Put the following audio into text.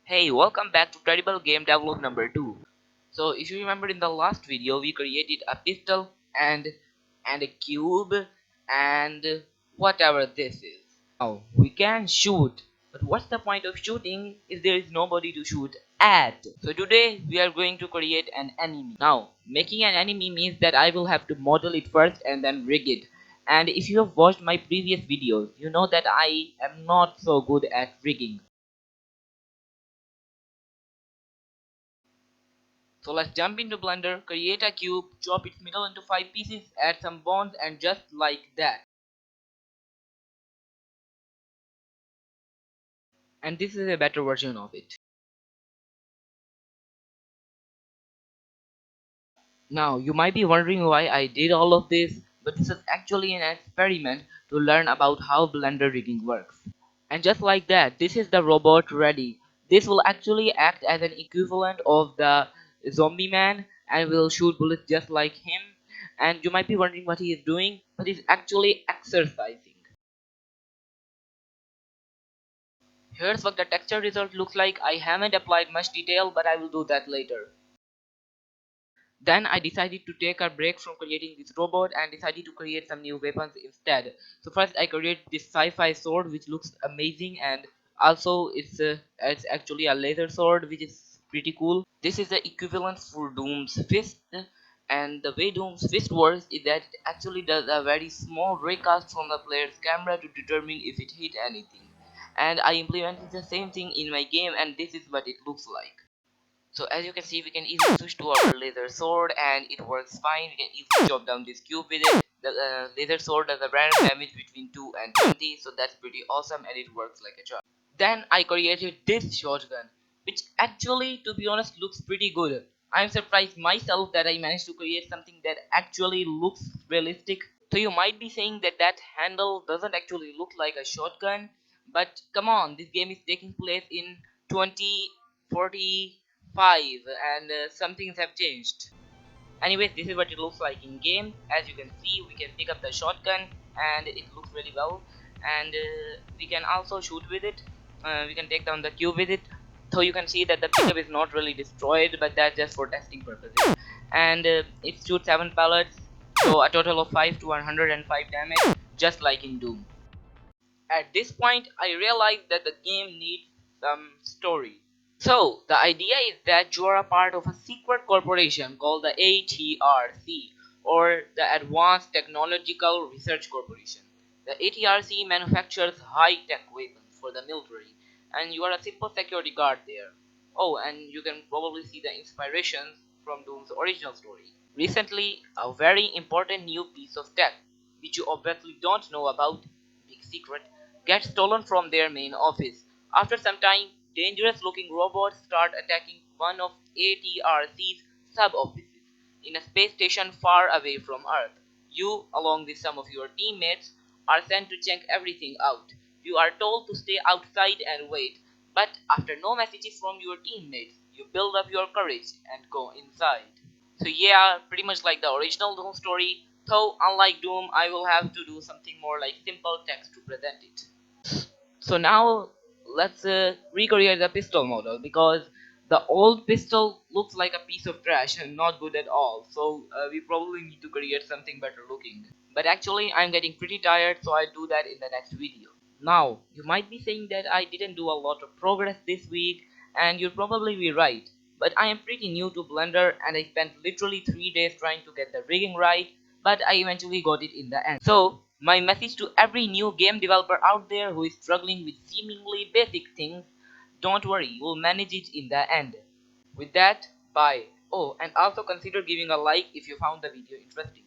Hey, welcome back to Terrible Game Devlog number 2. So, if you remember in the last video, we created a pistol and a cube and whatever this is. Now, we can shoot, but what's the point of shooting if there is nobody to shoot at? So today we are going to create an enemy. Now, making an enemy means that I will have to model it first and then rig it. And if you have watched my previous videos, you know that I am not so good at rigging. So let's jump into Blender, create a cube, chop its middle into 5 pieces, add some bones, and just like that. And this is a better version of it. Now you might be wondering why I did all of this, but this is actually an experiment to learn about how Blender rigging works. And just like that, this is the robot ready. This will actually act as an equivalent of the zombie man and will shoot bullets just like him. And you might be wondering what he is doing, but he's actually exercising. Here's what the texture result looks like. I haven't applied much detail, but I will do that later. Then I decided to take a break from creating this robot and decided to create some new weapons instead. So first I created this sci-fi sword which looks amazing, and also it's actually a laser sword which is pretty cool. This is the equivalent for Doom's fist, and the way Doom's fist works is that it actually does a very small raycast from the player's camera to determine if it hit anything. And I implemented the same thing in my game, and this is what it looks like. So as you can see, we can easily switch to our laser sword and it works fine. We can easily chop down this cube with it. The laser sword does a random damage between 2 and 20, so that's pretty awesome and it works like a charm. Then I created this shotgun, which actually, to be honest, looks pretty good. I'm surprised myself that I managed to create something that actually looks realistic. So you might be saying that that handle doesn't actually look like a shotgun, but come on, this game is taking place in 2045 and some things have changed. Anyways, this is what it looks like in game. As you can see, we can pick up the shotgun and it looks really well, and we can also shoot with it. We can take down the cube with it, so you can see that the pickup is not really destroyed, but that's just for testing purposes. And it shoots 7 pellets, so a total of 5 to 105 damage, just like in Doom. At this point I realized that the game needs some story. So, the idea is that you are a part of a secret corporation called the ATRC, or the Advanced Technological Research Corporation. The ATRC manufactures high-tech weapons for the military, and you are a simple security guard there. Oh, and you can probably see the inspirations from Doom's original story. Recently, a very important new piece of tech, which you obviously don't know about, big secret, gets stolen from their main office. After some time, dangerous looking robots start attacking one of ATRC's sub offices in a space station far away from Earth. You, along with some of your teammates, are sent to check everything out. You are told to stay outside and wait, but after no messages from your teammates, you build up your courage and go inside. So yeah, pretty much like the original Doom story, though unlike Doom, I will have to do something more like simple text to present it. So now let's recreate the pistol model, because the old pistol looks like a piece of trash and not good at all. So we probably need to create something better looking. But actually I'm getting pretty tired, so I'll do that in the next video. Now you might be saying that I didn't do a lot of progress this week, and you'll probably be right. But I am pretty new to Blender and I spent literally 3 days trying to get the rigging right, but I eventually got it in the end. So, my message to every new game developer out there who is struggling with seemingly basic things: don't worry, we'll manage it in the end. With that, bye. Oh, and also consider giving a like if you found the video interesting.